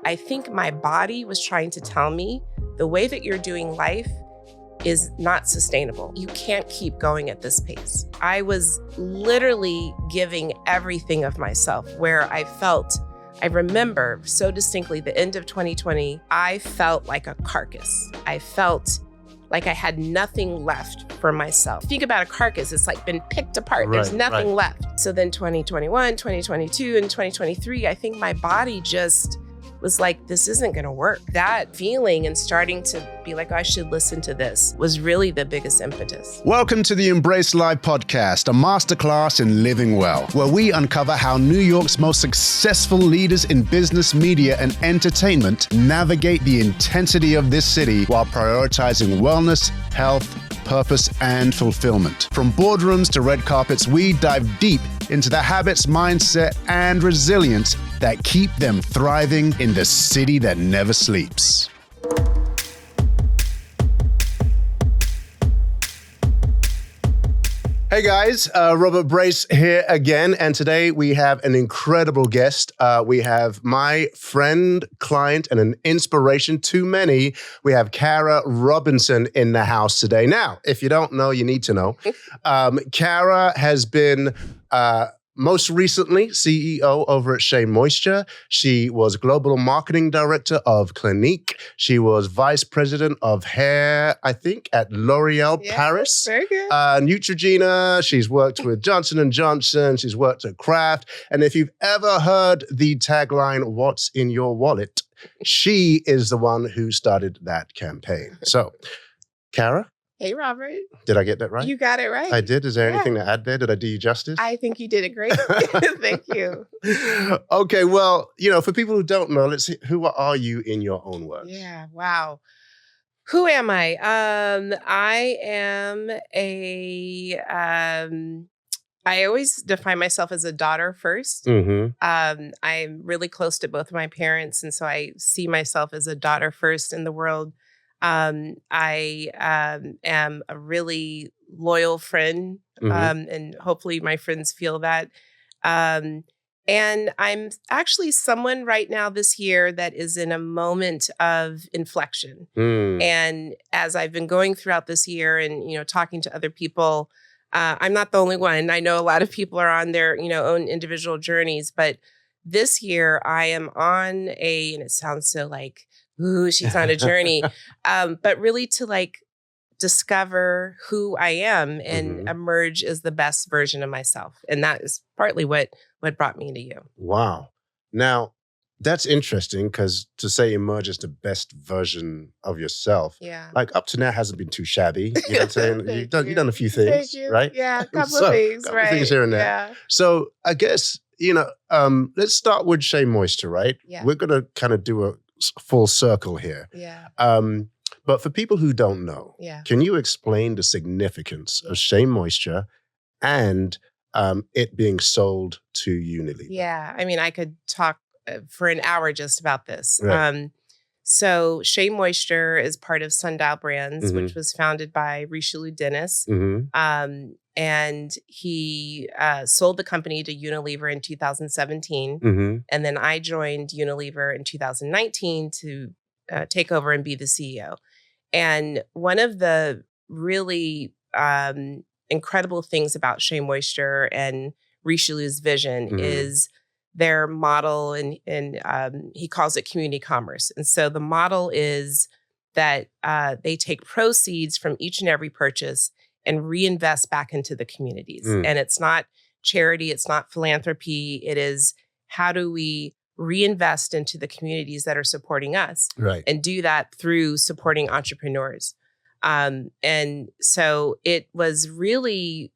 I think my body was trying to tell me the way that you're doing life is not sustainable. You can't keep going at this pace. I was literally giving everything of myself where I remember so distinctly the end of 2020, I felt like a carcass. I felt like I had nothing left for myself. Think about a carcass, it's like been picked apart. There's nothing left. So then 2021, 2022, and 2023, I think my body just was like, this isn't gonna work. That feeling and starting to be like, I should listen to this was really the biggest impetus. Welcome to the Embrace Live podcast, a masterclass in living well, where we uncover how New York's most successful leaders in business, media, and entertainment navigate the intensity of this city while prioritizing wellness, health, purpose, and fulfillment. From boardrooms to red carpets, we dive deep into the habits, mindset, and resilience that keep them thriving in the city that never sleeps. Hey guys, Robert Brace here again, and today we have an incredible guest. We have my friend, client, and an inspiration to many. We have Cara Robinson in the house today. Now, if you don't know, you need to know. Cara has been most recently CEO over at Shea Moisture. She was Global Marketing Director of Clinique. She was Vice President of Hair, I think, at L'Oréal Paris. Very good. Neutrogena. She's worked with Johnson & Johnson. She's worked at Kraft. And if you've ever heard the tagline, "What's in your wallet?" she is the one who started that campaign. So, Cara? Hey, Robert. Did I get that right? You got it right. I did. Is there anything to add there? Did I do you justice? I think you did it great. Thank you. Okay, well, for people who don't know, let's see, who are you in your own words? Yeah, wow. Who am I? I am I always define myself as a daughter first. Mm-hmm. I'm really close to both of my parents, and so I see myself as a daughter first in the world. I am a really loyal friend, and hopefully my friends feel that. And I'm actually someone right now this year that is in a moment of inflection. And as I've been going throughout this year and, talking to other people, I'm not the only one. I know a lot of people are on their, own individual journeys, but this year I am on and it sounds so like, ooh, she's on a journey, but really to discover who I am and emerge as the best version of myself. And that is partly what brought me to you. Wow. Now, that's interesting because to say emerge as the best version of yourself, up to now hasn't been too shabby. You know what I'm saying? You've done a few things, right? Yeah, a couple of things, couple of things here and there. Yeah. So I guess, let's start with Shea Moisture, right? Yeah. We're going to kind of do a full circle here. Yeah. But for people who don't know, can you explain the significance of Shea Moisture and it being sold to Unilever? Yeah. I mean, I could talk for an hour just about this. Right. So Shea Moisture is part of Sundial Brands, which was founded by Richelieu Dennis. And he sold the company to Unilever in 2017. And then I joined Unilever in 2019 to take over and be the CEO. And one of the really incredible things about Shea Moisture and Richelieu's vision is their model, and he calls it community commerce. And so the model is that they take proceeds from each and every purchase and reinvest back into the communities. And it's not charity, it's not philanthropy. It is, how do we reinvest into the communities that are supporting us? Right. And do that through supporting entrepreneurs. And so it was really,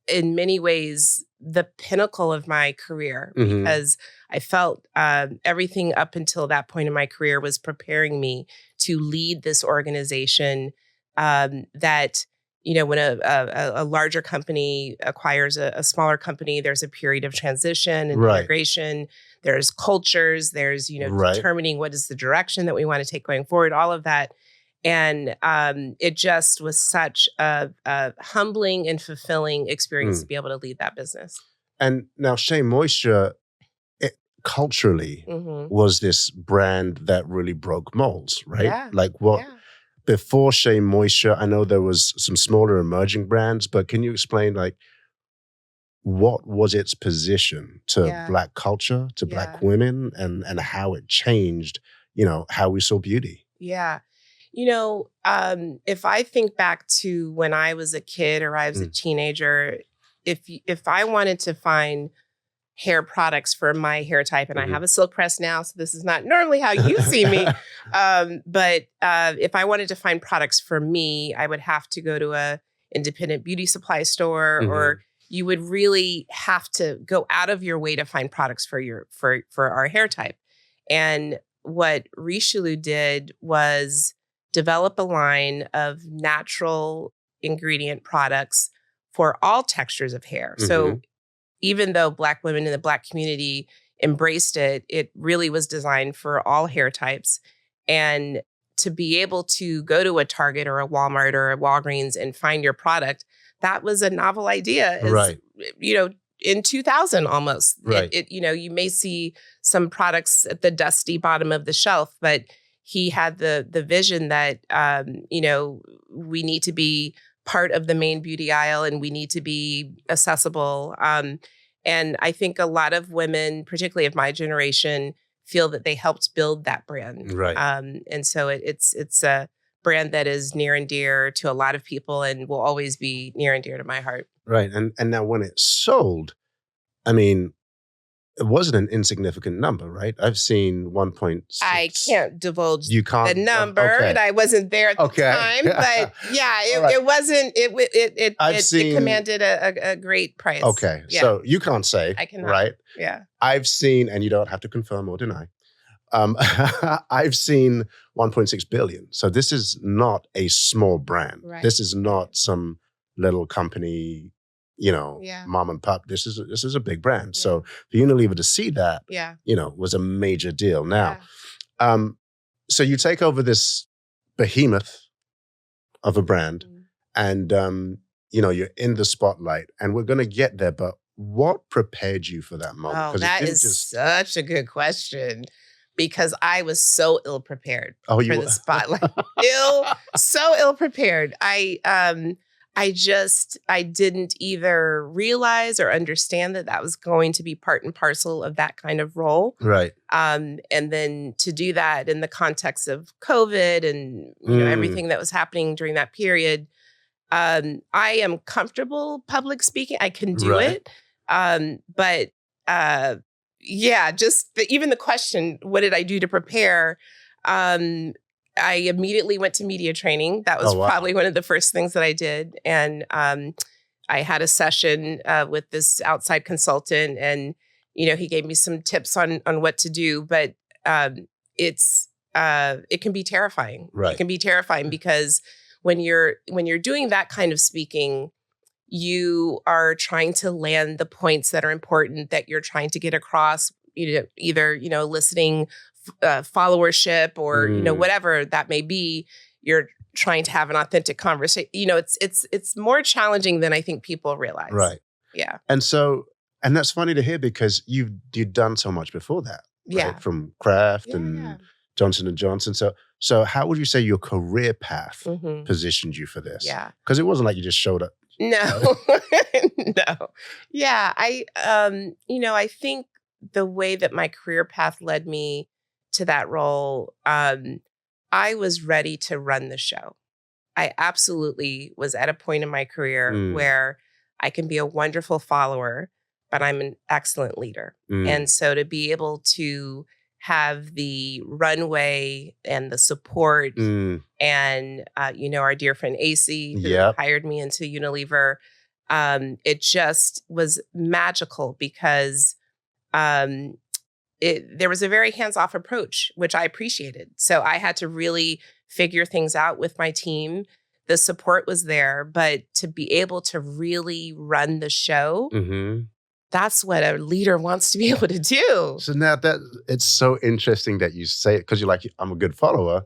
in many ways, the pinnacle of my career, because I felt everything up until that point in my career was preparing me to lead this organization that, when a larger company acquires a smaller company, there's a period of transition and integration. There's cultures. There's, determining what is the direction that we want to take going forward, all of that. And it just was such a humbling and fulfilling experience to be able to lead that business. And now Shea Moisture, culturally was this brand that really broke molds, right? Yeah. Like what before Shea Moisture, I know there was some smaller emerging brands, but can you explain like what was its position to Black culture, to Black women, and how it changed, how we saw beauty? Yeah. If I think back to when I was a kid or I was a teenager, if I wanted to find hair products for my hair type, and I have a silk press now, so this is not normally how you see me, but if I wanted to find products for me, I would have to go to a independent beauty supply store, or you would really have to go out of your way to find products for our hair type. And what Richelieu did was develop a line of natural ingredient products for all textures of hair. So even though Black women in the Black community embraced it, it really was designed for all hair types. And to be able to go to a Target or a Walmart or a Walgreens and find your product, that was a novel idea. Right. In 2000 almost. Right. You may see some products at the dusty bottom of the shelf, but he had the vision that, we need to be part of the main beauty aisle and we need to be accessible. And I think a lot of women, particularly of my generation, feel that they helped build that brand. Right. And so it's a brand that is near and dear to a lot of people and will always be near and dear to my heart. Right. And now when it sold, I mean, it wasn't an insignificant number, right? I've seen 1.6. I can't divulge the number, okay. and I wasn't there at the time. But yeah, it wasn't. It commanded a great price. Okay, yeah. So you can't say. I cannot. Right? Yeah. I've seen, and you don't have to confirm or deny. I've seen 1.6 billion. So this is not a small brand. Right. This is not some little company. Mom and pop, this is a big brand. Yeah. So for Unilever to see that, was a major deal. Now, so you take over this behemoth of a brand and, you're in the spotlight and we're going to get there, but what prepared you for that moment? Oh, that is such a good question because I was so ill-prepared for the spotlight. So ill-prepared. I didn't either realize or understand that was going to be part and parcel of that kind of role. Right. And then to do that in the context of COVID and everything that was happening during that period, I am comfortable public speaking. I can do it. But even the question, what did I do to prepare? I immediately went to media training. That was probably one of the first things that I did. And I had a session with this outside consultant and, he gave me some tips on what to do. But it can be terrifying. Right. It can be terrifying because when you're doing that kind of speaking, you are trying to land the points that are important that you're trying to get across, either, eliciting followership or whatever that may be. You're trying to have an authentic conversation. It's more challenging than I think people realize. Right. Yeah. And that's funny to hear because you've done so much before that. Yeah. Right? From Kraft and Johnson & Johnson. So how would you say your career path positioned you for this? Yeah. Because it wasn't like you just showed up. No. No. Yeah. I think the way that my career path led me to that role, I was ready to run the show. I absolutely was at a point in my career where I can be a wonderful follower, but I'm an excellent leader. And so to be able to have the runway and the support and, our dear friend AC who hired me into Unilever, it just was magical because there was a very hands-off approach, which I appreciated. So I had to really figure things out with my team. The support was there, but to be able to really run the show, that's what a leader wants to be able to do. So now it's so interesting that you say it because you're like, I'm a good follower,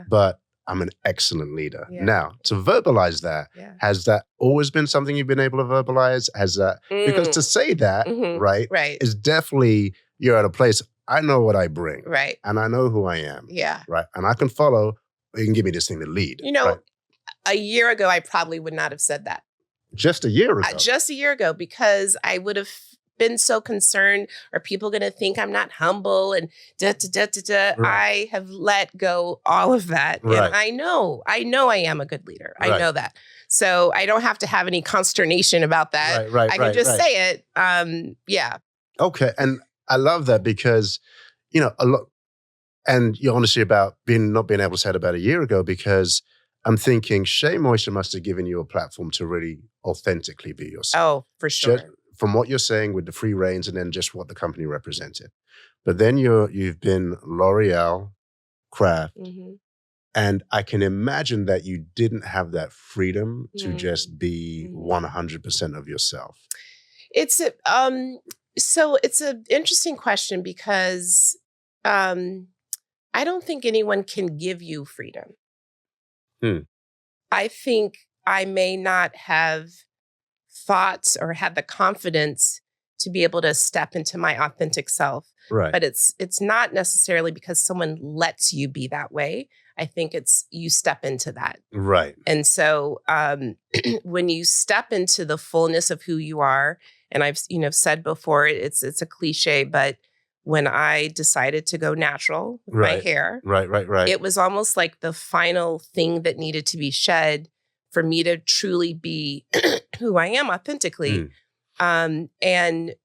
but I'm an excellent leader. Yeah. Now, to verbalize that, has that always been something you've been able to verbalize? Has that, because to say that, right, is definitely you're at a place, I know what I bring. Right. And I know who I am. Yeah. Right. And I can follow, you can give me this thing to lead. Right? A year ago, I probably would not have said that. Just a year ago? Just a year ago, because I would have been so concerned, are people going to think I'm not humble and Right. I have let go all of that. Right. And I know I am a good leader. Right. I know that. So I don't have to have any consternation about that. Right. I can just say it. Yeah. Okay. And I love that because, a lot, and you're honestly about not being able to say it about a year ago, because I'm thinking Shea Moisture must have given you a platform to really authentically be yourself. Oh, for sure. Just from what you're saying with the free reins and then just what the company represented. But then you've been L'Oréal, Kraft, and I can imagine that you didn't have that freedom to just be 100% of yourself. So it's an interesting question because I don't think anyone can give you freedom. I think I may not have thoughts or had the confidence to be able to step into my authentic self. Right. But it's not necessarily because someone lets you be that way. I think it's you step into that. Right. And so when you step into the fullness of who you are, and I've said before, it's a cliche, but when I decided to go natural with my hair, right, it was almost like the final thing that needed to be shed for me to truly be who I am authentically. And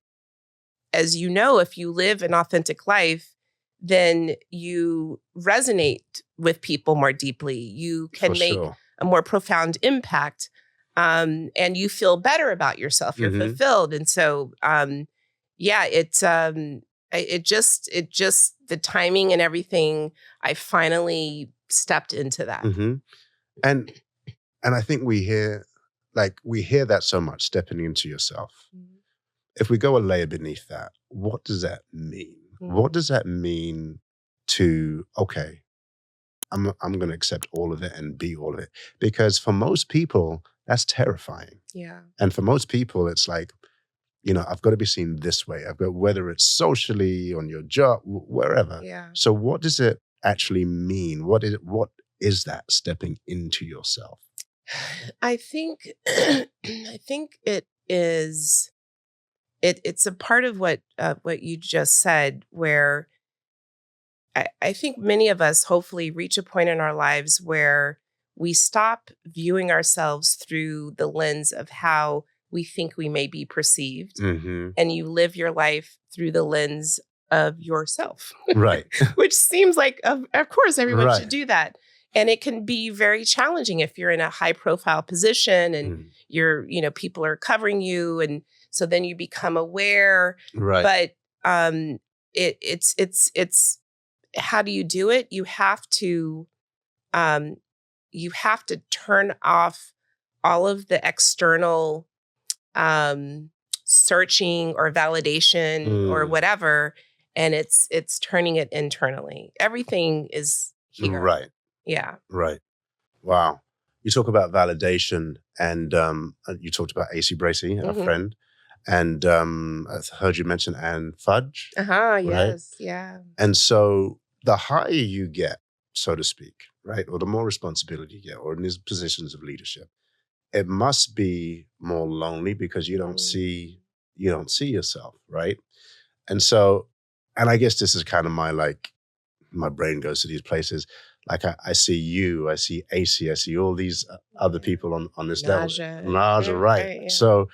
as you know, if you live an authentic life, then you resonate with people more deeply. You can make a more profound impact, and you feel better about yourself. You're fulfilled. And so, it just the timing and everything, I finally stepped into that. And I think we hear that so much, stepping into yourself. If we go a layer beneath that, what does that mean? What does that mean to, okay, I'm going to accept all of it and be all of it? Because for most people, that's terrifying. Yeah. And for most people, it's like, I've got to be seen this way. Whether it's socially, on your job, wherever. Yeah. So what does it actually mean? What is that stepping into yourself? I think it is. It's a part of what you just said, where I think many of us hopefully reach a point in our lives where we stop viewing ourselves through the lens of how we think we may be perceived, and you live your life through the lens of yourself. Right. Which seems like, of course, everyone should do that. And it can be very challenging if you're in a high profile position and you're, people are covering you. And so then you become aware. Right. But it's how do you do it? You have to turn off all of the external searching or validation or whatever, and it's turning it internally. Everything is here. Right. Yeah. Right. Wow. You talk about validation, and you talked about AC Bracey, a friend, and I heard you mention Anne Fudge. Right? Yes. Yeah. And so the higher you get, so to speak, right, or the more responsibility you get, or in these positions of leadership, it must be more lonely because you don't see yourself, right? And so, and I guess this is kind of my brain goes to these places. Like I see you, I see AC, I see all these other people on this level. Naja, right. Yeah, so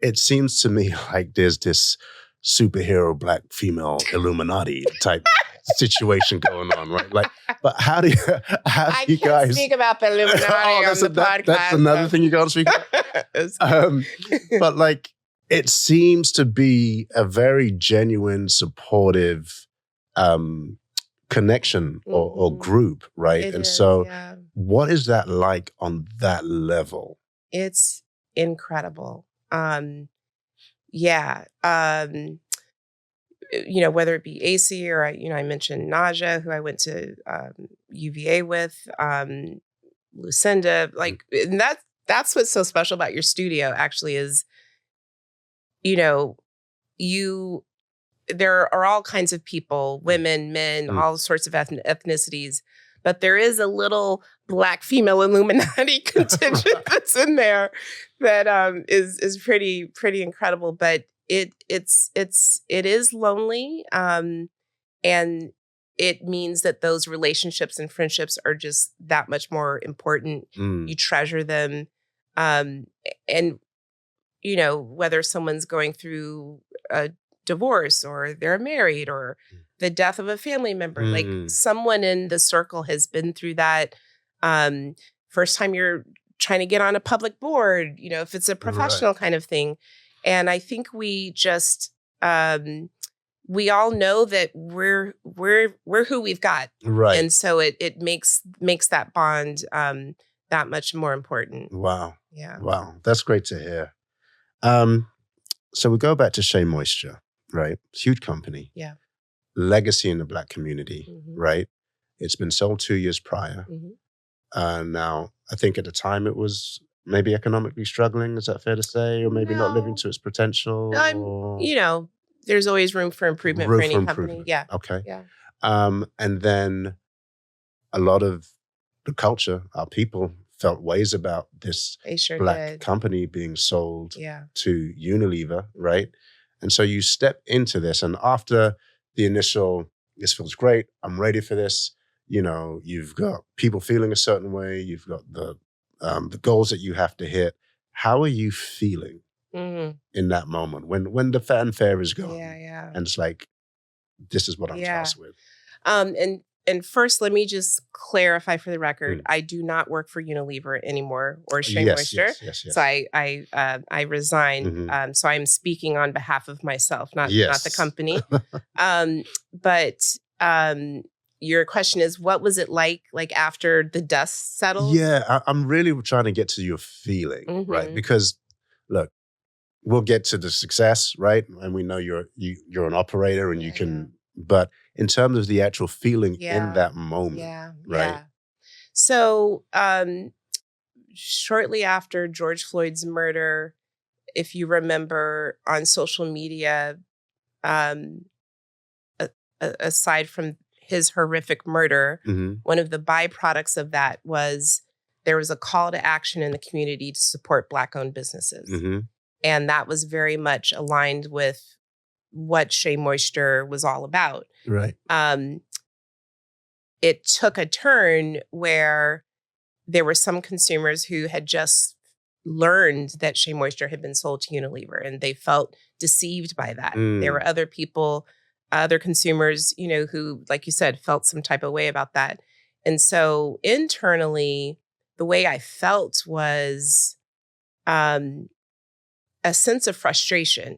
it seems to me like there's this superhero black female Illuminati type situation going on, right? Like, but how do you guys can't speak about the Illuminati on the podcast? That's another thing you got to speak about. But like, it seems to be a very genuine, supportive connection or group, right? What is that like on that level? It's incredible. Whether it be AC or I mentioned Naja, who I went to UVA with, Lucinda, and that's what's so special about your studio actually is, you there are all kinds of people, women, men, all sorts of ethnicities, but there is a little Black female Illuminati contingent that's in there that is pretty incredible. But it is lonely, and it means that those relationships and friendships are just that much more important. You treasure them, and whether someone's going through a divorce or they're married or the death of a family member, like someone in the circle has been through that. First time you're trying to get on a public board, if it's a professional kind of thing. And I think we just, we all know that we're who we've got. Right. And so it makes that bond that much more important. Wow. Yeah. Wow. That's great to hear. So we go back to Shea Moisture, right? Huge company. Yeah. Legacy in the Black community, right? It's been sold 2 years prior. Now, I think at the time it was maybe economically struggling. Is that fair to say? Or maybe not living to its potential? There's always room for improvement for any company. Yeah. Okay. Yeah. And then a lot of the culture, our people, felt ways about this Black company being sold to Unilever, right? And so you step into this, and after the initial, this feels great, I'm ready for this, you've got people feeling a certain way, you've got the goals that you have to hit. How are you feeling in that moment when the fanfare is gone? Yeah. And it's like, this is what I'm tasked with. And first, let me just clarify for the record: I do not work for Unilever anymore or Shea Moisture. Yes. So I resigned. So I'm speaking on behalf of myself, not the company. But your question is, what was it like after the dust settled? Yeah, I'm really trying to get to your feeling, right? Because look, we'll get to the success, right? And we know you're an operator and you can, but in terms of the actual feeling in that moment, right? Yeah. So shortly after George Floyd's murder, if you remember on social media, aside from his horrific murder, one of the byproducts of that was there was a call to action in the community to support Black-owned businesses. And that was very much aligned with what Shea Moisture was all about. Right. It took a turn where there were some consumers who had just learned that Shea Moisture had been sold to Unilever, and they felt deceived by that. There were other people, other consumers, who, like you said, felt some type of way about that. And so internally, the way I felt was a sense of frustration.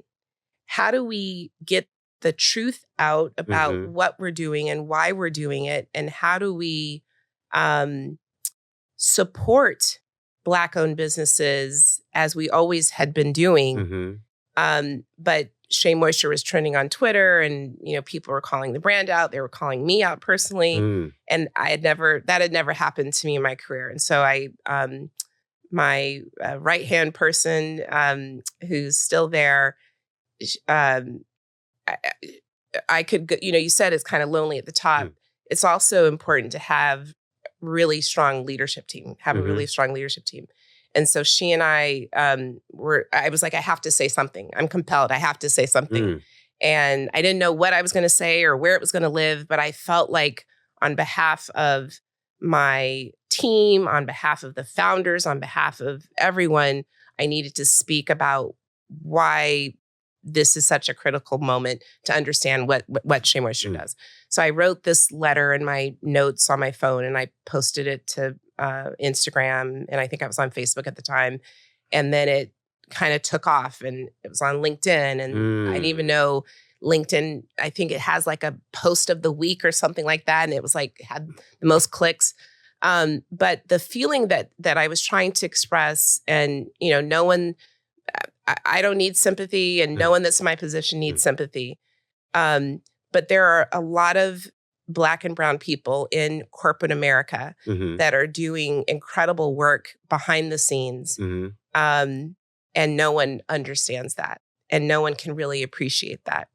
How do we get the truth out about what we're doing and why we're doing it? And how do we support Black-owned businesses as we always had been doing? But Shea Moisture was trending on Twitter, and people were calling the brand out. They were calling me out personally, and that had never happened to me in my career. And so my right-hand person, who's still there, I could go, you said it's kind of lonely at the top. It's also important to have a really strong leadership team, And so she and I I was like, I have to say something. I'm compelled. I have to say something. And I didn't know what I was going to say or where it was going to live, but I felt like on behalf of my team, on behalf of the founders, on behalf of everyone, I needed to speak about why this is such a critical moment to understand what Shea Moisture does. So I wrote this letter in my notes on my phone, and I posted it to Instagram, and I think I was on Facebook at the time. And then it kind of took off, and it was on LinkedIn, and I didn't even know LinkedIn, I think it has like a post of the week or something like that, and it was like had the most clicks. But the feeling that I was trying to express, and no one, I don't need sympathy, and no one that's in my position needs sympathy. But there are a lot of Black and brown people in corporate America that are doing incredible work behind the scenes. And no one understands that. And no one can really appreciate that.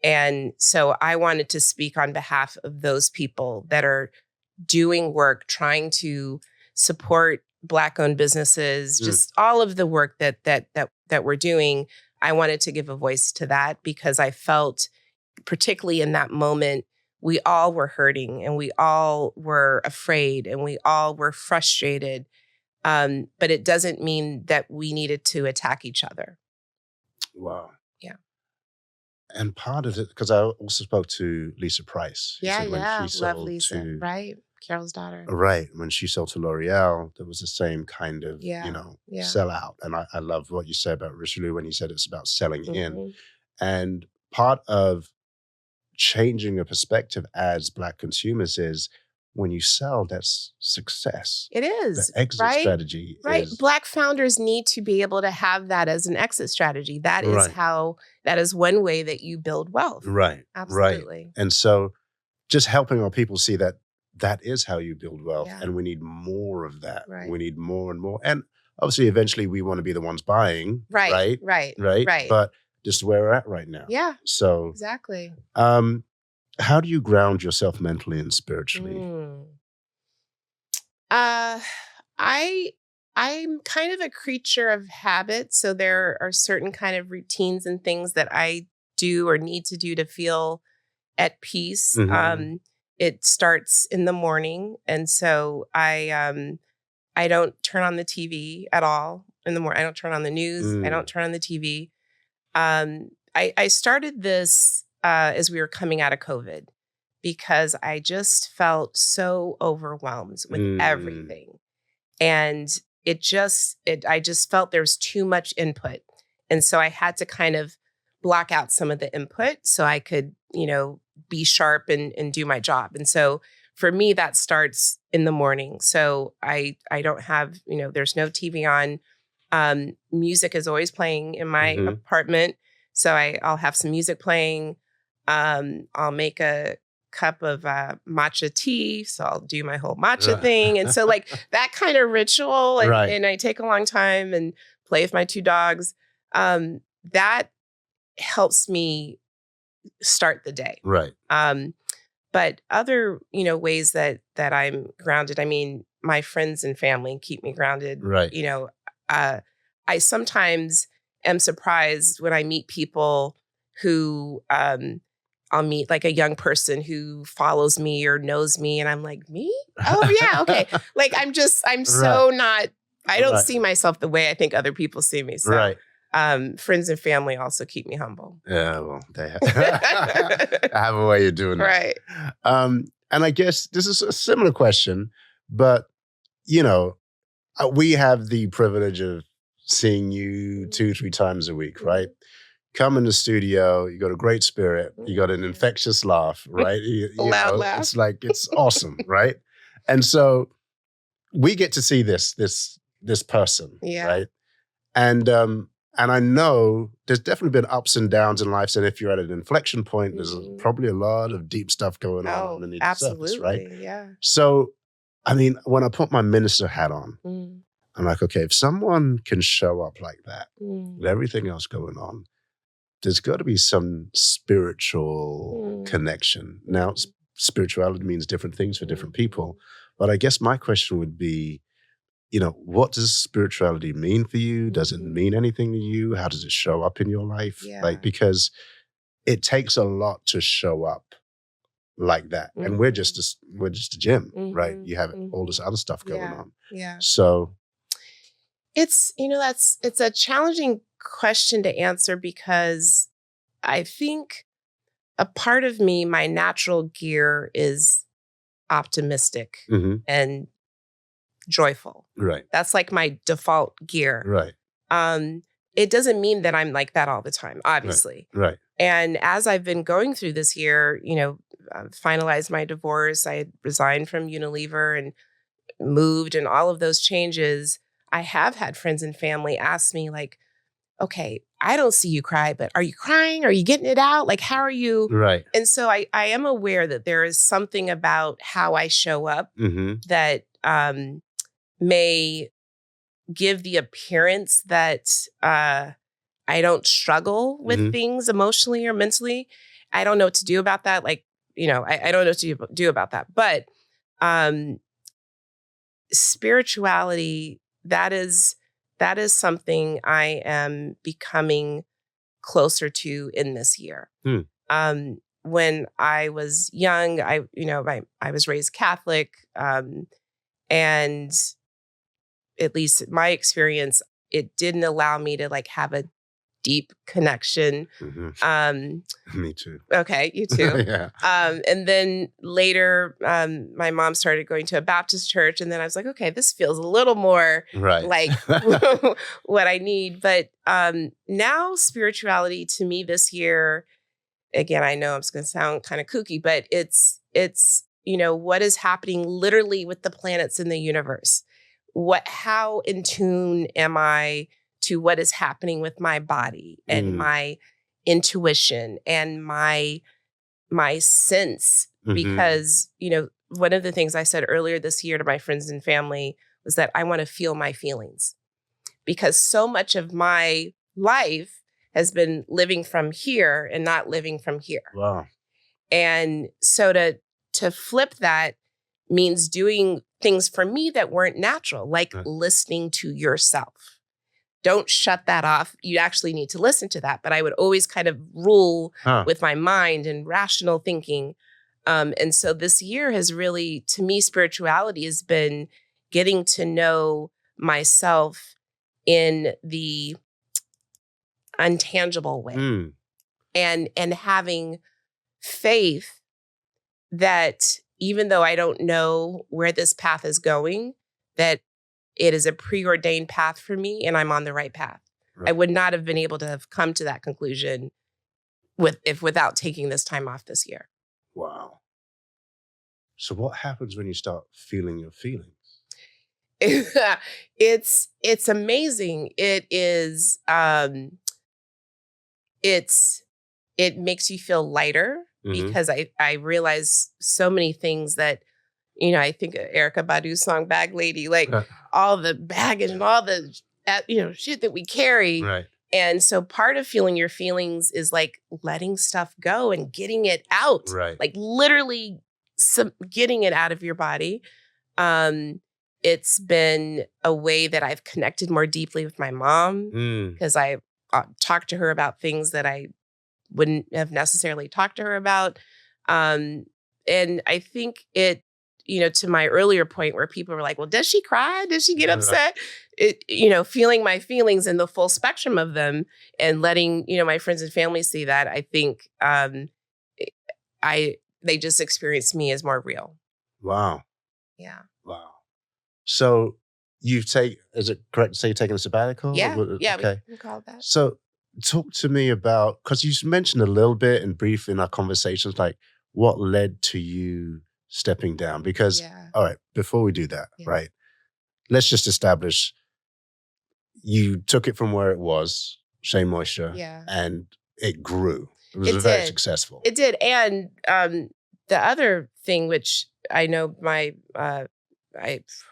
And so I wanted to speak on behalf of those people that are doing work, trying to support Black-owned businesses, just all of the work that we're doing. I wanted to give a voice to that because I felt, particularly in that moment, we all were hurting and we all were afraid and we all were frustrated. But it doesn't mean that we needed to attack each other. Wow. Yeah. And part of it, because I also spoke to Lisa Price. Yeah, when yeah. she Love sold Lisa. Right. Carol's daughter. Right. When she sold to L'Oréal, there was the same kind of, sellout. And I love what you said about Richelieu when he said it's about selling in. And part of changing a perspective as Black consumers is when you sell, that's success. It is. The exit strategy is... Black founders need to be able to have that as an exit strategy. That is that is one way that you build wealth. Right. Absolutely. Right. And so just helping our people see that is how you build wealth. Yeah. And we need more of that. Right. We need more and more. And obviously, eventually, we want to be the ones buying. Right. But this is where we're at right now. Yeah. So exactly. How do you ground yourself mentally and spiritually? I'm kind of a creature of habit. So there are certain kind of routines and things that I do or need to do to feel at peace. It starts in the morning. And so I don't turn on the TV at all in the morning. I don't turn on the news. I don't turn on the TV. I started this as we were coming out of COVID because I just felt so overwhelmed with everything. And I just felt there was too much input. And so I had to kind of block out some of the input so I could, be sharp and do my job. And so for me, that starts in the morning. So I don't have, there's no TV on. Music is always playing in my apartment. So I'll have some music playing. I'll make a cup of matcha tea. So I'll do my whole matcha thing. And so that kind of ritual, and I take a long time and play with my two dogs. That helps me start the day. Right. But other, ways that I'm grounded, I mean, my friends and family keep me grounded. Right. I sometimes am surprised when I meet people who I'll meet like a young person who follows me or knows me. And I'm like, me? Oh yeah. Okay. I'm so not, I don't see myself the way I think other people see me. So friends and family also keep me humble. Yeah, well, they have a way of doing that. Right. And I guess this is a similar question, but, we have the privilege of seeing you 2-3 times a week, right? Come in the studio, you got a great spirit, you got an infectious laugh, right? Loud laugh. It's awesome, right? And so we get to see this person, right? And I know there's definitely been ups and downs in life. And if you're at an inflection point, there's probably a lot of deep stuff going on underneath the surface, right? Yeah. So, I mean, when I put my minister hat on, I'm like, okay, if someone can show up like that with everything else going on, there's got to be some spiritual connection. Now, spirituality means different things for different people. But I guess my question would be, what does spirituality mean for you? Does it mean anything to you? How does it show up in your life? Yeah. Because it takes a lot to show up like that. And we're just a gym, right? You have all this other stuff going on. Yeah. So it's, it's a challenging question to answer because I think a part of me, my natural gear is optimistic and joyful. Right. That's like my default gear. Right. It doesn't mean that I'm like that all the time, obviously. Right. And as I've been going through this year, finalized my divorce, I had resigned from Unilever and moved and all of those changes, I have had friends and family ask me like, okay, I don't see you cry, but are you crying? Are you getting it out? Like, how are you? Right. And so I am aware that there is something about how I show up that may give the appearance that I don't struggle with things emotionally or mentally. I don't know what to do about that. Like, I don't know what to do about that. But spirituality, that is something I am becoming closer to in this year. When I was young, I was raised Catholic, and at least in my experience, it didn't allow me to like have a deep connection. Me too. Okay, you too. Yeah. And then later, my mom started going to a Baptist church, and then I was like, okay, this feels a little more like what I need. But now spirituality to me this year, again, I know I'm just going to sound kind of kooky, but it's what is happening literally with the planets in the universe. How in tune am I to what is happening with my body and my intuition and my sense? Because, one of the things I said earlier this year to my friends and family was that I want to feel my feelings, because so much of my life has been living from here and not living from here. Wow. And so to flip that means doing things for me that weren't natural, like listening to yourself. Don't shut that off. You actually need to listen to that. But I would always kind of rule with my mind and rational thinking. And so this year has really, to me, spirituality has been getting to know myself in the untangible way, and having faith that even though I don't know where this path is going, that it is a preordained path for me and I'm on the right path. Right. I would not have been able to have come to that conclusion without taking this time off this year. Wow. So what happens when you start feeling your feelings? It's amazing. It is it makes you feel lighter, because I realize so many things that, I think of Erykah Badu's song Bag Lady, like all the baggage and all the, shit that we carry. Right. And so part of feeling your feelings is like letting stuff go and getting it out. Right. Like literally getting it out of your body. It's been a way that I've connected more deeply with my mom, because I talked to her about things that I wouldn't have necessarily talked to her about. And I think it, to my earlier point where people were like, well, does she cry? Does she get upset? Feeling my feelings and the full spectrum of them and letting, my friends and family see that, I think they just experience me as more real. Wow. Yeah. Wow. So is it correct to say you're taking a sabbatical? Yeah. Yeah, okay. we can call it that. So talk to me about, because you mentioned a little bit and brief in our conversations, like what led to you stepping down? Because, all right, before we do that, right, let's just establish you took it from where it was, Shea Moisture, and it grew. It was very successful. It did. And the other thing, which I know I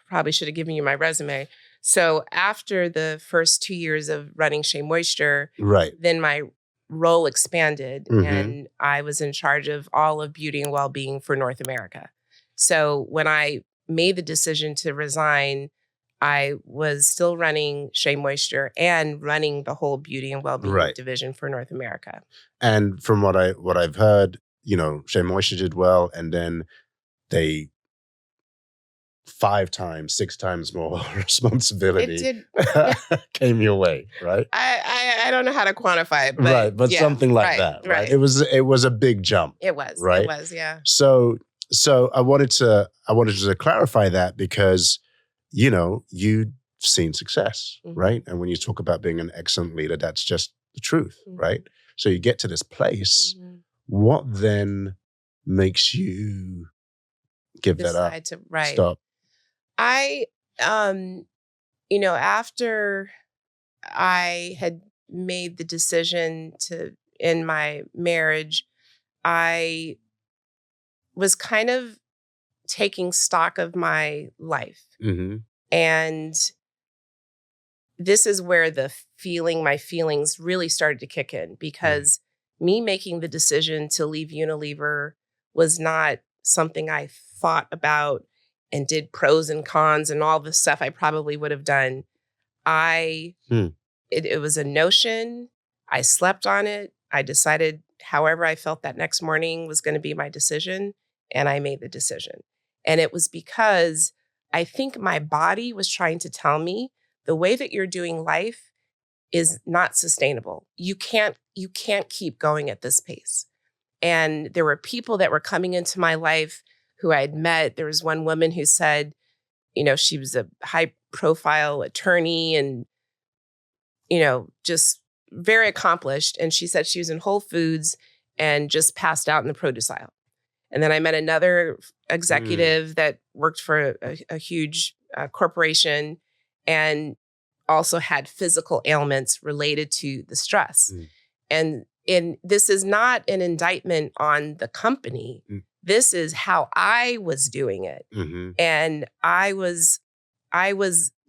probably should have given you my resume. So after the first 2 years of running Shea Moisture, then my role expanded and I was in charge of all of beauty and well-being for North America. So when I made the decision to resign, I was still running Shea Moisture and running the whole beauty and well-being division for North America. And from what I've heard, Shea Moisture did well, and then they 5 times, 6 times more responsibility came your way, right? I don't know how to quantify it, but but something like that, right? It was a big jump. It was, right? It was, yeah. So I wanted to clarify that, because you've seen success, right? And when you talk about being an excellent leader, that's just the truth, right? So you get to this place. What then makes you give decide that up? To stop. I, after I had made the decision to end my marriage, I was kind of taking stock of my life. And this is where my feelings really started to kick in, because me making the decision to leave Unilever was not something I thought about and did pros and cons and all the stuff I probably would have done. It was a notion. I slept on it. I decided however I felt that next morning was going to be my decision. And I made the decision. And it was because I think my body was trying to tell me the way that you're doing life is not sustainable. You can't keep going at this pace. And there were people that were coming into my life who I had met. There was one woman who said, she was a high profile attorney and, just very accomplished. And she said she was in Whole Foods and just passed out in the produce aisle. And then I met another executive that worked for a huge corporation and also had physical ailments related to the stress. And this is not an indictment on the company. This is how I was doing it. And I was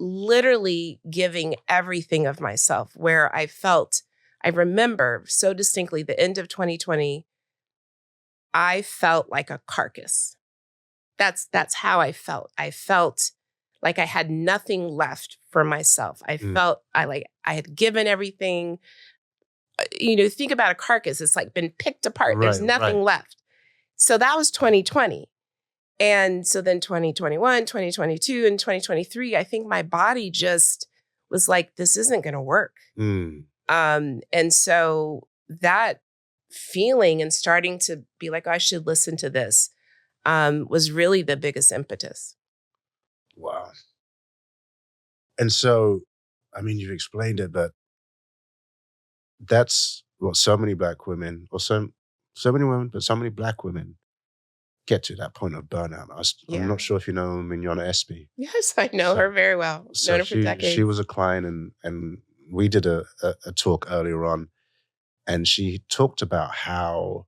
literally giving everything of myself where I remember so distinctly the end of 2020, I felt like a carcass. That's how I felt. I felt like I had nothing left for myself. I felt I had given everything. Think about a carcass. It's like been picked apart. There's nothing left. So that was 2020. And so then 2021, 2022, and 2023, I think my body just was like, this isn't going to work. And so that feeling and starting to be like, oh, I should listen to this was really the biggest impetus. Wow. And so, you've explained it, but that's what so many Black women, or so many women, but so many Black women get to that point of burnout. I'm not sure if you know Mignona Espy. Yes, I know her very well. So known her for decades. She was a client and we did a talk earlier on, and she talked about how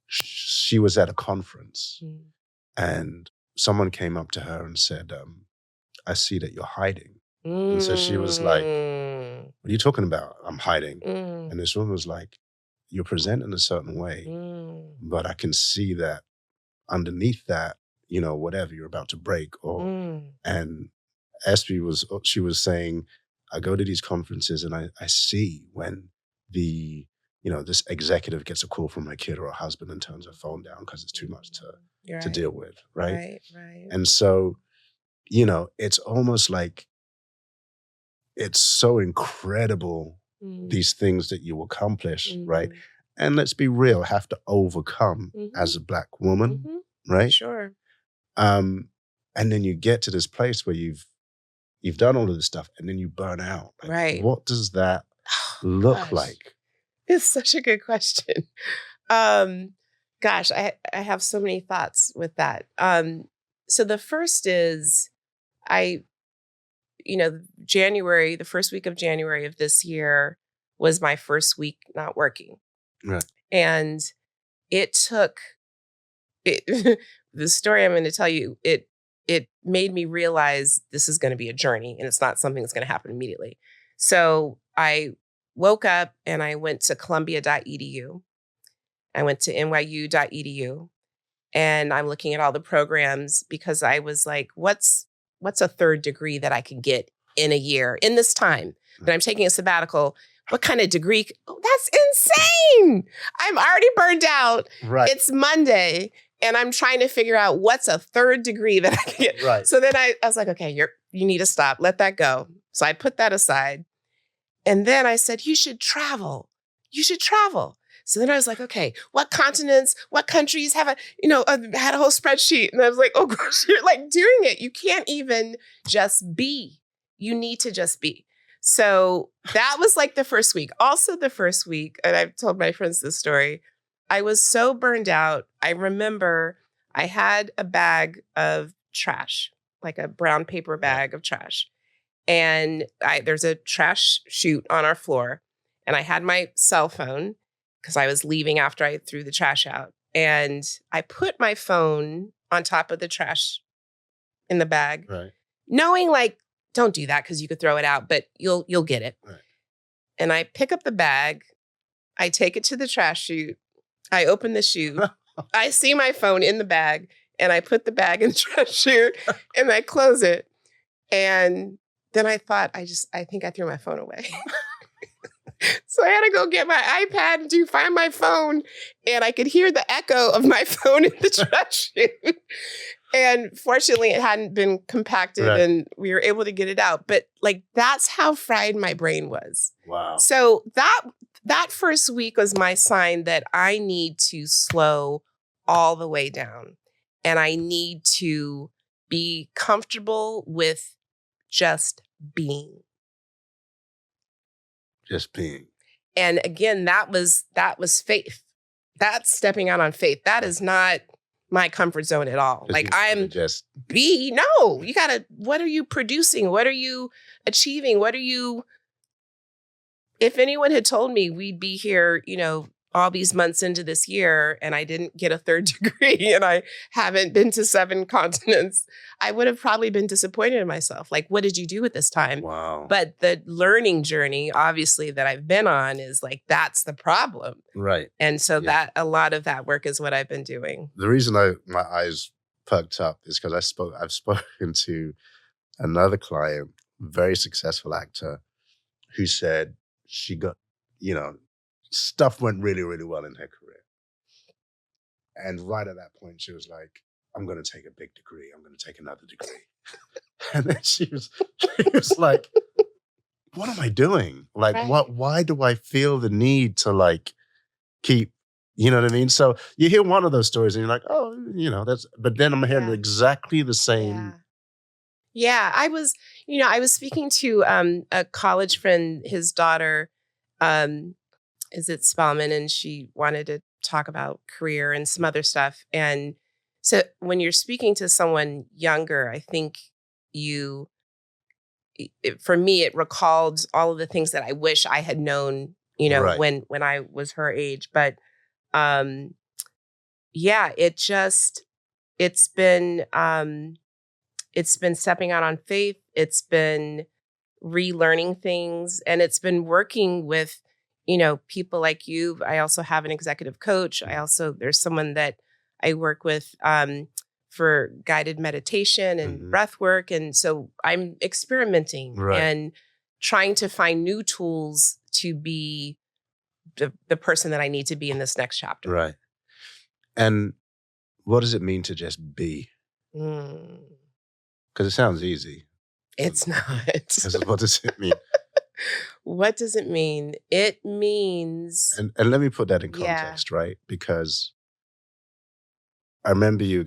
she was at a conference and someone came up to her and said, I see that you're hiding. And so she was like, what are you talking about? I'm hiding. And this woman was like, you're presenting a certain way, but I can see that underneath that, whatever you're about to break. And Espy she was saying, I go to these conferences and I see when this executive gets a call from my kid or a husband and turns her phone down because it's too much to deal with, right? Right. And so, it's almost like it's so incredible, these things that you accomplish, right? And let's be real, have to overcome as a Black woman, right? Sure. And then you get to this place where you've done all of this stuff and then you burn out. Like, right. What does that look like? It's such a good question. Gosh, I have so many thoughts with that. So the first is January, the first week of January of this year was my first week not working. Right. And it took the story I'm going to tell you, it made me realize this is going to be a journey and it's not something that's going to happen immediately. So I woke up and I went to Columbia.edu. I went to NYU.edu and I'm looking at all the programs because I was like, what's a third degree that I can get in a year in this time that I'm taking a sabbatical? What kind of degree? Oh, that's insane. I'm already burned out. Right. It's Monday and I'm trying to figure out what's a third degree that I can get. Right. So then I was like, okay, you need to stop. Let that go. So I put that aside. And then I said, you should travel. You should travel. So then I was like, okay, what continents, what countries have I had a whole spreadsheet. And I was like, oh gosh, you're like doing it. You can't even just be. You need to just be. So that was like the first week. Also the first week, and I've told my friends this story, I was so burned out. I remember I had a bag of trash, like a brown paper bag of trash. And there's a trash chute on our floor. And I had my cell phone because I was leaving after I threw the trash out. And I put my phone on top of the trash in the bag, right. knowing like, don't do that because you could throw it out, but you'll get it. Right. And I pick up the bag, I take it to the trash chute. I open the chute. I see my phone in the bag, and I put the bag in the trash chute, and I close it. And then I thought, I think I threw my phone away. So I had to go get my iPad to find my phone, and I could hear the echo of my phone in the trash chute. And fortunately, it hadn't been compacted, and we were able to get it out. But like, that's how fried my brain was. Wow. So that first week was my sign that I need to slow all the way down, and I need to be comfortable with just being. Just being. And again, that was faith. That's stepping out on faith. That is not my comfort zone at all. Like, I'm just no, you gotta, what are you producing? What are you achieving? If anyone had told me we'd be here, all these months into this year, and I didn't get a third degree and I haven't been to 7 continents, I would have probably been disappointed in myself. Like, what did you do with this time? Wow. But the learning journey, obviously, that I've been on is like, that's the problem. Right. And so that a lot of that work is what I've been doing. The reason my eyes perked up is because I've spoken to another client, very successful actor, who said she got, stuff went really, really well in her career. And right at that point, she was like, I'm going to take a big degree. I'm going to take another degree. And then she was like, what am I doing? Like, why do I feel the need to like keep, you know what I mean? So you hear one of those stories and you're like, oh, but then I'm hearing exactly the same. Yeah. I was speaking to a college friend, his daughter, is it Spellman, and she wanted to talk about career and some other stuff. And so when you're speaking to someone younger, I think for me, it recalled all of the things that I wish I had known, when I was her age. But it's been stepping out on faith. It's been relearning things, and it's been working with people like you. I also have an executive coach. There's someone that I work with for guided meditation and breath work. And so I'm experimenting and trying to find new tools to be the person that I need to be in this next chapter. Right. And what does it mean to just be? Because it sounds easy. It's not. What does it mean? What does it mean? It means... And let me put that in context, right? Because I remember we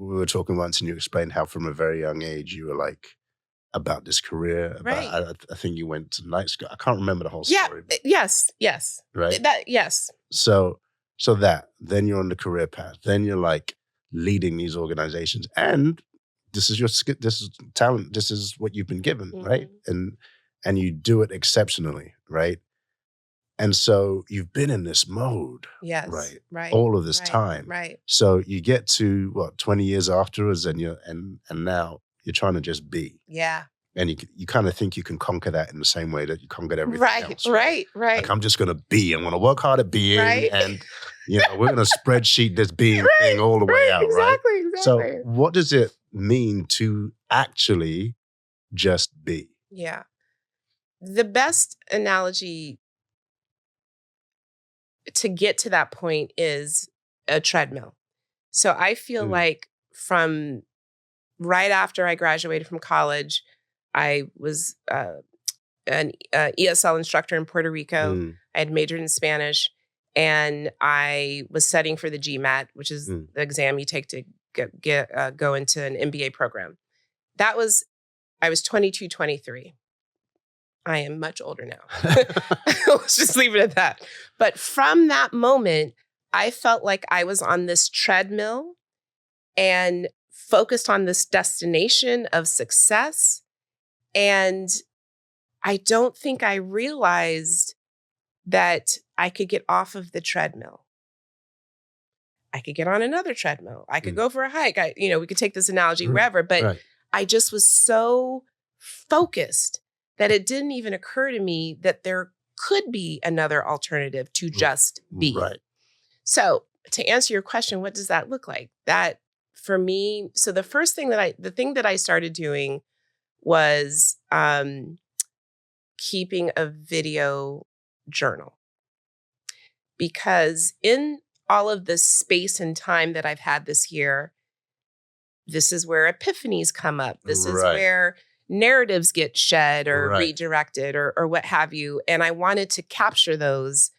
were talking once and you explained how from a very young age you were like about this career. I think you went to night school. I can't remember the whole story. Yes. Right? Yes. So then you're on the career path. Then you're like leading these organizations. And this is talent. This is what you've been given, right? And you do it exceptionally, right? And so you've been in this mode, right? All of this time, right? So you get to 20 years afterwards, and now you're trying to just be, And you kind of think you can conquer that in the same way that you conquered everything else, right? Like, I'm just going to be. I'm going to work hard at being, and we're going to spreadsheet this being thing all the way out, exactly. So what does it mean to actually just be? Yeah. The best analogy to get to that point is a treadmill. So I feel like from right after I graduated from college, I was an ESL instructor in Puerto Rico. I had majored in Spanish, and I was studying for the GMAT, which is the exam you take to go into an MBA program. I was 22, 23. I am much older now. Let's just leave it at that. But from that moment, I felt like I was on this treadmill and focused on this destination of success. And I don't think I realized that I could get off of the treadmill. I could get on another treadmill. I could go for a hike. We could take this analogy wherever, but I just was so focused that it didn't even occur to me that there could be another alternative to just be. Right. So to answer your question, what does that look like? That for me, so the thing that I started doing was keeping a video journal. Because in all of the space and time that I've had this year, this is where epiphanies come up. This is where narratives get shed or redirected or what have you. And I wanted to capture those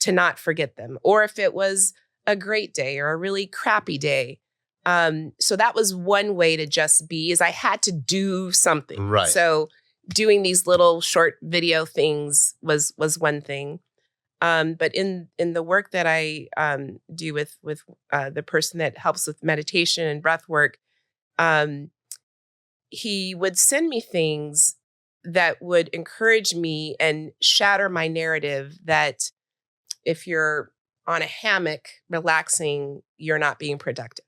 to not forget them. Or if it was a great day or a really crappy day. So that was one way to just be, is I had to do something. Right. So doing these little short video things was one thing. But in the work that I do with the person that helps with meditation and breath work, he would send me things that would encourage me and shatter my narrative that if you're on a hammock relaxing, you're not being productive.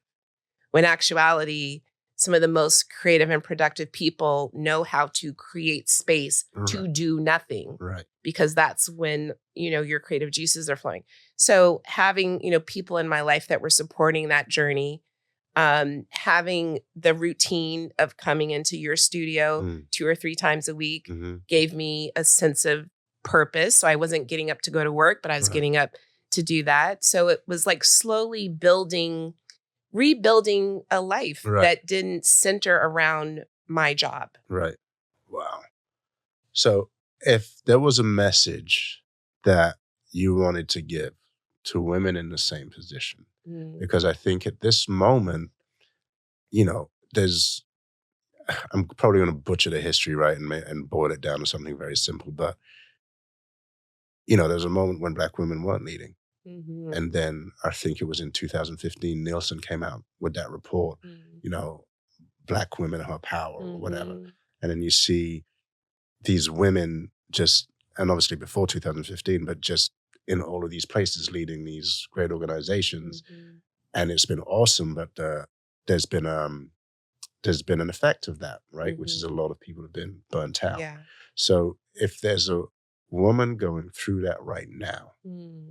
When actuality, some of the most creative and productive people know how to create space to do nothing. Right. Because that's when, your creative juices are flowing. So having, people in my life that were supporting that journey, having the routine of coming into your studio 2 or 3 times a week gave me a sense of purpose. So I wasn't getting up to go to work, but I was getting up to do that. So it was like slowly rebuilding a life that didn't center around my job. Right. Wow. So if there was a message that you wanted to give to women in the same position, because I think at this moment, I'm probably going to butcher the history, right, and boil it down to something very simple, but, there's a moment when Black women weren't leading. And then I think it was in 2015, Nielsen came out with that report, Black women have power or whatever. And then you see these women and obviously before 2015, but just in all of these places leading these great organizations. And it's been awesome, but there's been an effect of that, right? Which is a lot of people have been burnt out. Yeah. So if there's a woman going through that right now,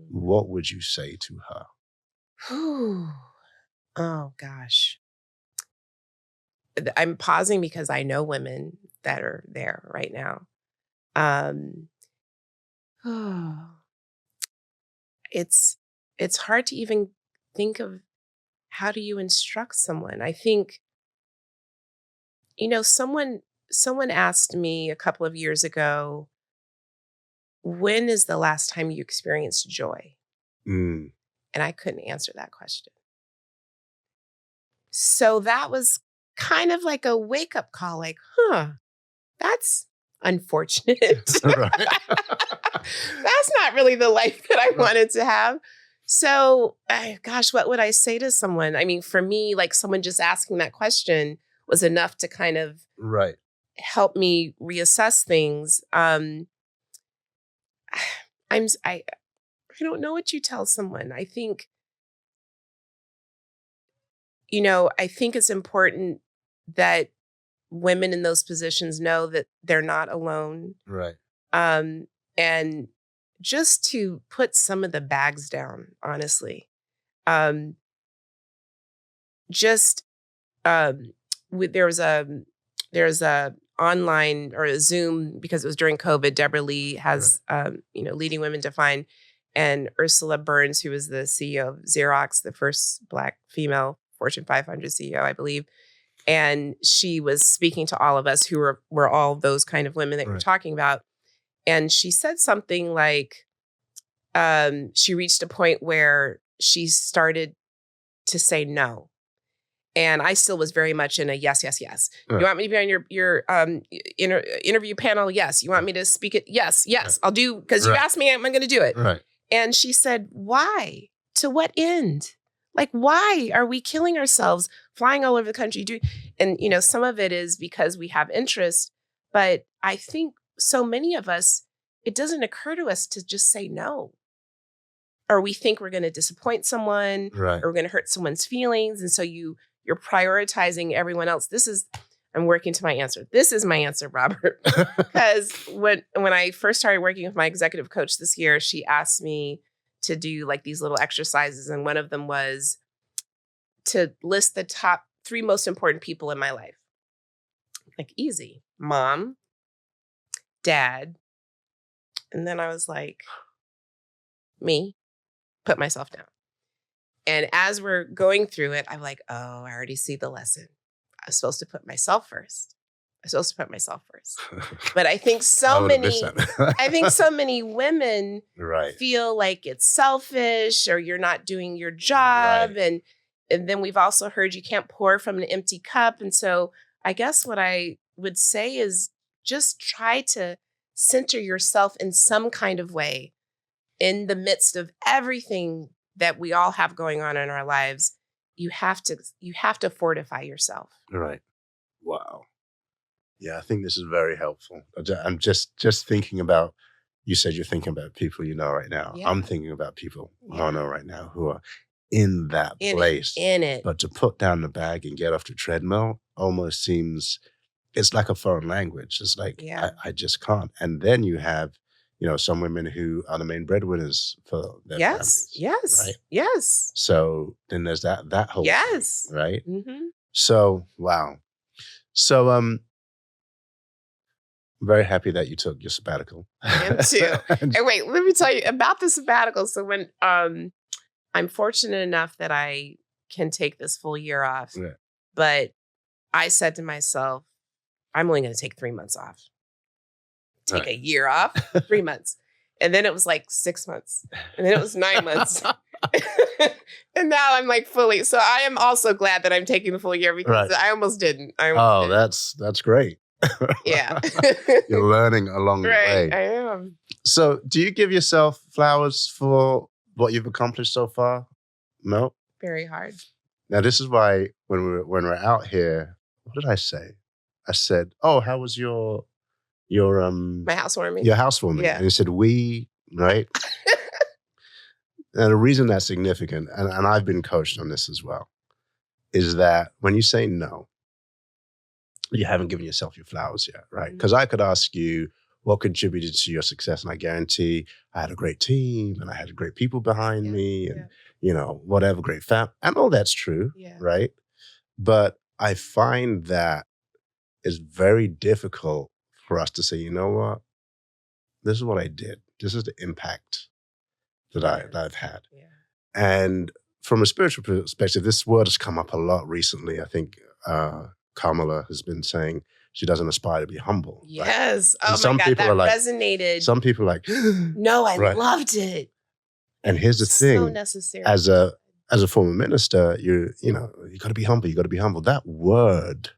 what would you say to her? Oh, gosh. I'm pausing because I know women that are there right now. It's hard to even think of how do you instruct someone. I think, someone asked me a couple of years ago, when is the last time you experienced joy? And I couldn't answer that question. So that was kind of like a wake-up call, like, that's unfortunate. That's not really the life that I wanted to have. So, gosh, what would I say to someone? I mean, for me, like someone just asking that question was enough to kind of help me reassess things. I don't know what you tell someone. I think, I think it's important that women in those positions know that they're not alone. Right. And just to put some of the bags down, honestly. There's a online or a Zoom, because it was during COVID, Deborah Lee has, Leading Women Define, and Ursula Burns, who was the CEO of Xerox, the first Black female Fortune 500 CEO, I believe. And she was speaking to all of us who were all those kind of women that you're talking about. And she said something like, she reached a point where she started to say no. And I still was very much in a yes, yes, yes. You want me to be on your interview panel? Yes. You want me to speak it? Yes, I'll do, because you asked me, I'm going to do it. Right. And she said, why? To what end? Like, why are we killing ourselves, flying all over the country? And, some of it is because we have interest. But I think so many of us, it doesn't occur to us to just say no. Or we think we're going to disappoint someone, or we're going to hurt someone's feelings. And so you're prioritizing everyone else. This is I'm working to my answer. This is my answer, Robert. Because when I first started working with my executive coach this year, she asked me to do like these little exercises. And one of them was to list the top 3 most important people in my life. Like easy. Mom, dad. And then I was like, me, put myself down. And as we're going through it, I'm like, oh, I already see the lesson. I was supposed to put myself first. But I think so many women feel like it's selfish or you're not doing your job. Right. And then we've also heard you can't pour from an empty cup. And so I guess what I would say is just try to center yourself in some kind of way in the midst of everything that we all have going on in our lives. You have to fortify yourself. Right. Wow. Yeah, I think this is very helpful. I'm just thinking about, you said you're thinking about people you know right now. Yeah. I'm thinking about people I know right now who are in that place. In it. But to put down the bag and get off the treadmill almost seems, it's like a foreign language. It's like, I just can't. And then you have, some women who are the main breadwinners for their families. Yes. Right? Yes. So then there's that whole thing, right? Mm-hmm. So, wow. So, I'm very happy that you took your sabbatical. I am too. And wait, let me tell you about the sabbatical. So when I'm fortunate enough that I can take this full year off, but I said to myself, I'm only going to take 3 months off. Take a year off, 3 months. And then it was like 6 months. And then it was 9 months. And now I'm like fully. So I am also glad that I'm taking the full year because I almost didn't. That's great. Yeah. You're learning along the way. I am. So do you give yourself flowers for what you've accomplished so far? No? Very hard. Now, this is why when we're out here, what did I say? I said, oh, how was your my housewarming? Your housewarming. Yeah. And he said, we, right? And the reason that's significant, and I've been coached on this as well, is that when you say no, you haven't given yourself your flowers yet, right? Because I could ask you what contributed to your success, and I guarantee I had a great team, and I had great people behind me, and whatever, great fam, and all that's true, right? But I find that it's very difficult for us to say, you know what, this is what I did. This is the impact that I've had. Yeah. And from a spiritual perspective, this word has come up a lot recently. I think Kamala has been saying she doesn't aspire to be humble. Yes. Right? Oh my God, that resonated. Some people are like, no, I loved it. And here's the thing. So necessary. As a former minister, you got to be humble. You got to be humble. That word,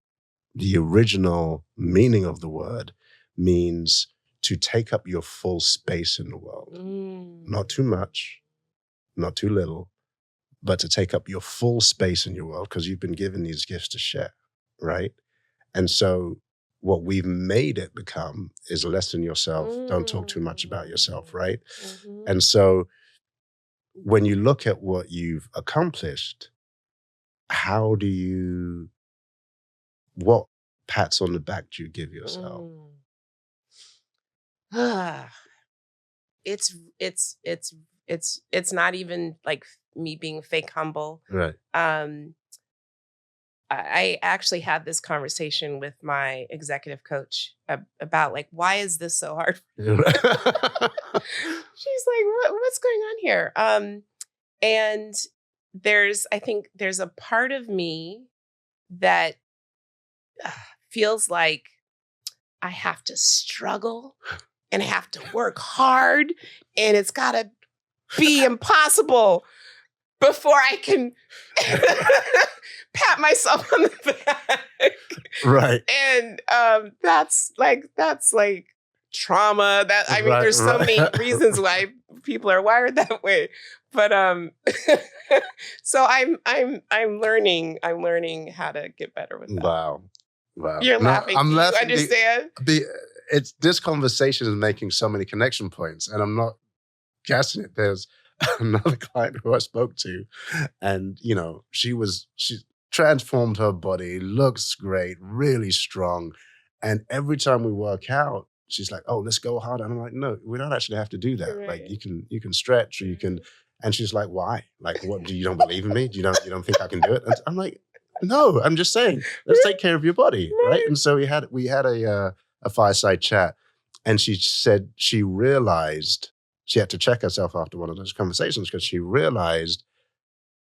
the original meaning of the word, means to take up your full space in the world. Not too much, not too little, but to take up your full space in your world because you've been given these gifts to share, right? And so what we've made it become is less than yourself. Don't talk too much about yourself, right? Mm-hmm. And so when you look at what you've accomplished, what pats on the back do you give yourself? It's not even like me being fake humble. Right. I actually had this conversation with my executive coach about like, why is this so hard? She's like, what's going on here? And I think there's a part of me that feels like I have to struggle and I have to work hard and it's got to be impossible before I can pat myself on the back. Right. And that's like trauma. There's so many reasons why people are wired that way. But so I'm learning how to get better with that. Wow. You're laughing. I'm laughing. You understand? This conversation is making so many connection points, and I'm not guessing it. There's another client who I spoke to, and she transformed her body, looks great, really strong. And every time we work out, she's like, oh, let's go harder. And I'm like, no, we don't actually have to do that. Right. Like you can stretch or you can, and she's like, why? Like, what, you don't believe in me? You don't think I can do it? And I'm like, no, I'm just saying, let's take care of your body, right? And so we had a fireside chat, and she said she realized she had to check herself after one of those conversations because she realized,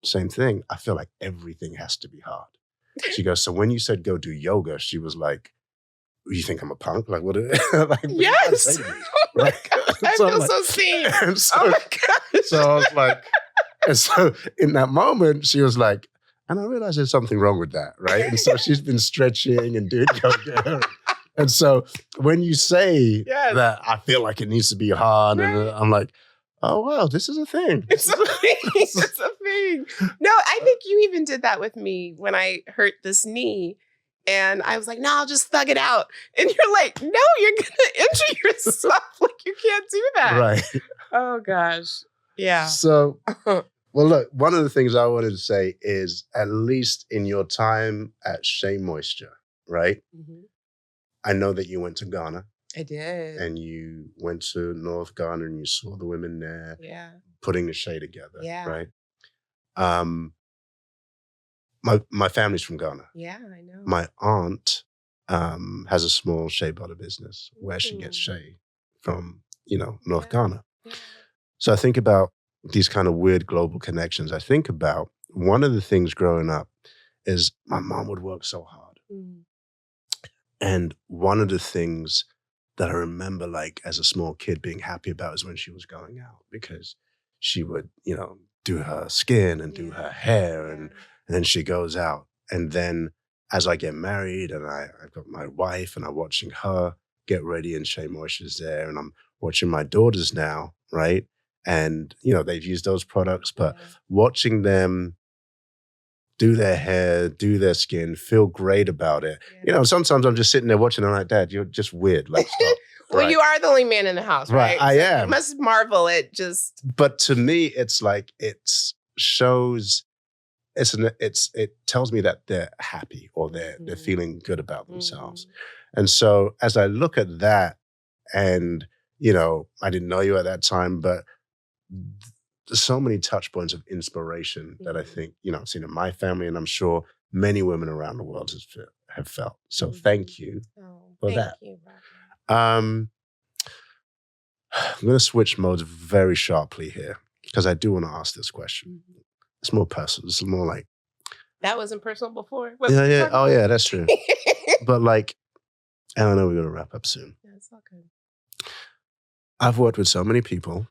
same thing, I feel like everything has to be hard. She goes, so when you said go do yoga, she was like, you think I'm a punk? Like, what? Like, yes. Oh my God. I feel so seen. Oh my gosh. So I was like, and so in that moment, she was like, and I realized there's something wrong with that, right? And so she's been stretching and doing yoga. And so when you say that, I feel like it needs to be hard, and I'm like, oh, wow, this is a thing. It's a thing. It's a thing. No, I think you even did that with me when I hurt this knee. And I was like, no, I'll just thug it out. And you're like, no, you're going to injure yourself. Like, you can't do that. Right. Oh, gosh. Yeah. So, well, look, one of the things I wanted to say is, at least in your time at Shea Moisture, right? Mm-hmm. I know that you went to Ghana. I did. And you went to North Ghana and you saw the women there putting the Shea together, right? My family's from Ghana. Yeah, I know. My aunt has a small shea butter business where she gets Shea from, North Ghana. Yeah. So I think about these kind of weird global connections. I think about one of the things growing up is my mom would work so hard. Mm. And one of the things that I remember, like, as a small kid being happy about is when she was going out, because she would, do her skin and do her hair, and then she goes out. And then as I get married and I've got my wife and I'm watching her get ready and Shea Moisture's there, and I'm watching my daughters now, right? And, they've used those products, but watching them do their hair, do their skin, feel great about it. Yeah. Sometimes I'm just sitting there watching and I'm like, Dad, you're just weird. Like, stop. Well, right. You are the only man in the house, right? I am. You must marvel at just. But to me, it's like, it shows, it tells me that they're happy or they're feeling good about themselves. And so as I look at that, and, I didn't know you at that time, but there's so many touch points of inspiration that I think, I've seen in my family, and I'm sure many women around the world have felt. So thank you for that. You, I'm going to switch modes very sharply here, because I do want to ask this question. It's more personal. It's more like. That wasn't personal before? Yeah. Oh, yeah, that's true. But like, and I know we're going to wrap up soon. Yeah, it's all good. I've worked with so many people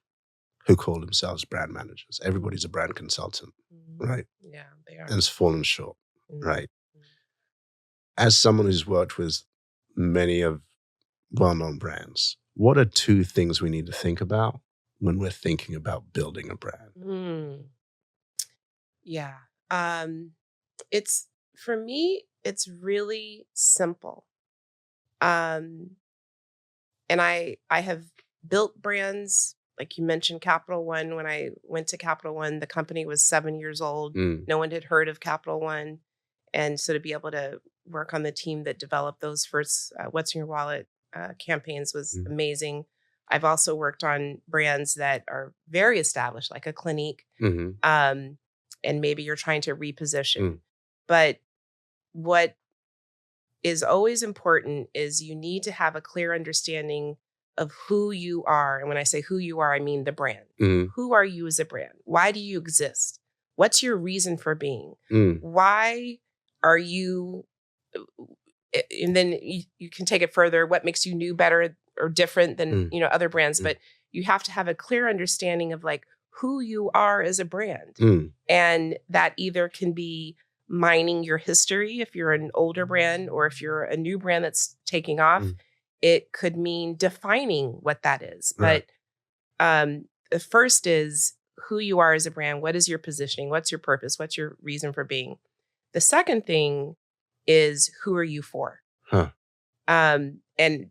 who call themselves brand managers. Everybody's a brand consultant, right? Yeah, they are. And it's fallen short, right? As someone who's worked with many of well-known brands, what are two things we need to think about when we're thinking about building a brand? Yeah. For me, it's really simple. And I have built brands. Like you mentioned Capital One. When I went to Capital One, the company was 7 years old. No one had heard of Capital One. And so to be able to work on the team that developed those first What's in Your Wallet campaigns was amazing. I've also worked on brands that are very established, like a Clinique, and maybe you're trying to reposition. But what is always important is you need to have a clear understanding of who you are. And when I say who you are, I mean the brand. Who are you as a brand? Why do you exist? What's your reason for being? Why are you, and then you can take it further. What makes you new, better, or different than, other brands? But you have to have a clear understanding of like who you are as a brand. And that either can be mining your history if you're an older brand, or if you're a new brand that's taking off. It could mean defining what that is. Right. But the first is who you are as a brand. What is your positioning? What's your purpose? What's your reason for being? The second thing is, who are you for? And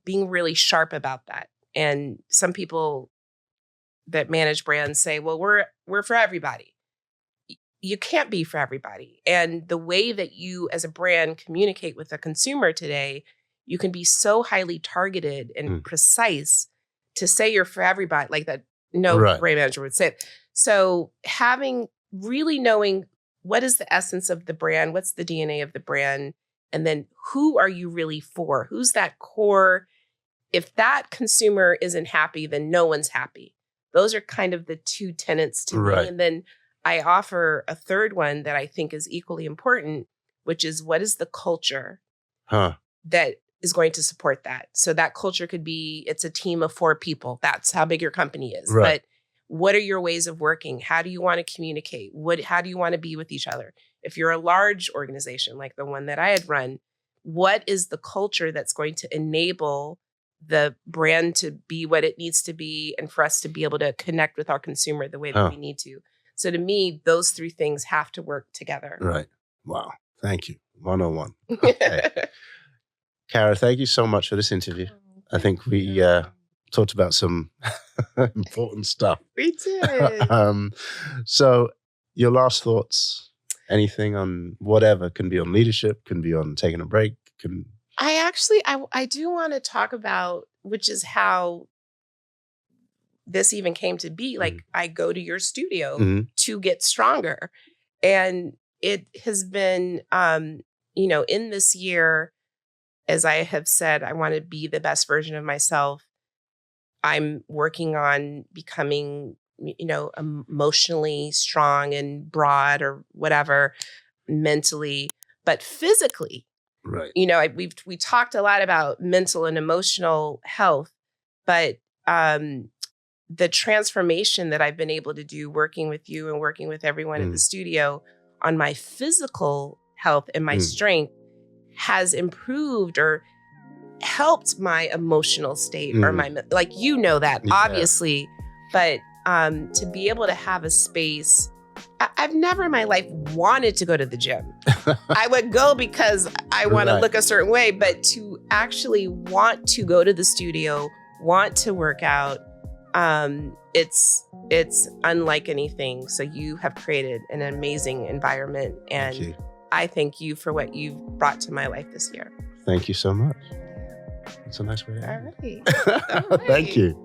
being really sharp about that. And some people that manage brands say, well, we're for everybody. you can't be for everybody. And the way that you as a brand communicate with the consumer today, you can be so highly targeted and precise to say you're for everybody, like that no brand manager would say it. So really knowing what is the essence of the brand, what's the DNA of the brand, and then who are you really for? Who's that core? If that consumer isn't happy, then no one's happy. Those are kind of the two tenets to me. And then I offer a third one that I think is equally important, which is what is the culture that is going to support that? So that culture could be, it's a team of 4 people. That's how big your company is. But what are your ways of working? How do you want to communicate? How do you want to be with each other? If you're a large organization like the one that I had run, what is the culture that's going to enable the brand to be what it needs to be and for us to be able to connect with our consumer the way that we need to? So to me, those 3 things have to work together. Right. Wow. Thank you. 101. Okay. Cara, thank you so much for this interview. I think we talked about some important stuff. We did. So your last thoughts, anything on whatever, can be on leadership, can be on taking a break. I do want to talk about, which is how this even came to be. Like I go to your studio to get stronger. And it has been, in this year, as I have said, I want to be the best version of myself. I'm working on becoming, emotionally strong and broad or whatever, mentally, but physically. Right. We talked a lot about mental and emotional health, but the transformation that I've been able to do working with you and working with everyone at the studio on my physical health and my strength has improved or helped my emotional state or my, that obviously, but to be able to have a space, I've never in my life wanted to go to the gym. I would go because I want to look a certain way, but to actually want to go to the studio, want to work out, it's unlike anything. So you have created an amazing environment, and I thank you for what you've brought to my life this year. Thank you so much. That's a nice way to end. All right. Thank you.